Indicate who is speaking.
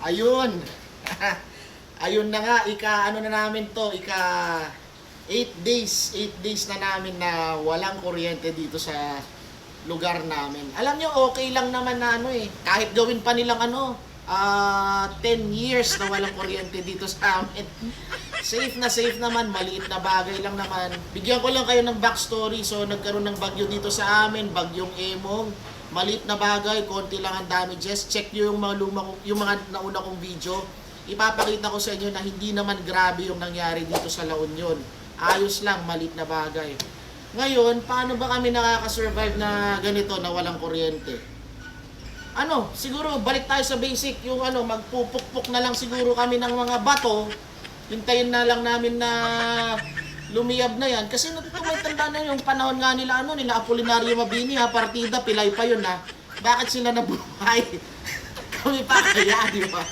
Speaker 1: Ayun. Ayun na nga, ano na namin to, 8 days. 8 days na namin na walang kuryente dito sa lugar namin. Alam nyo, okay lang naman na kahit gawin pa nilang 10 years na walang kuryente dito sa amin. Safe naman, maliit na bagay lang naman. Bigyan ko lang kayo ng backstory. So, nagkaroon ng bagyo dito sa amin, bagyong Emong. Maliit na bagay, konti lang ang damages. Check nyo yung mga nauna kong video. Ipapakita ko sa inyo na hindi naman grabe yung nangyari dito sa La Union. Ayos lang, maliit na bagay. Ngayon, paano ba kami nakaka-survive na ganito na walang kuryente? Siguro balik tayo sa basic, yung magpupukpok na lang siguro kami ng mga bato. Hintayin na lang namin na lumiyab na yan. Kasi may tanda na yung panahon nga nila, nila Apolinario Mabini, partida, pilay pa yun, Bakit sila nabuhay? Kami pa kaya, di ba?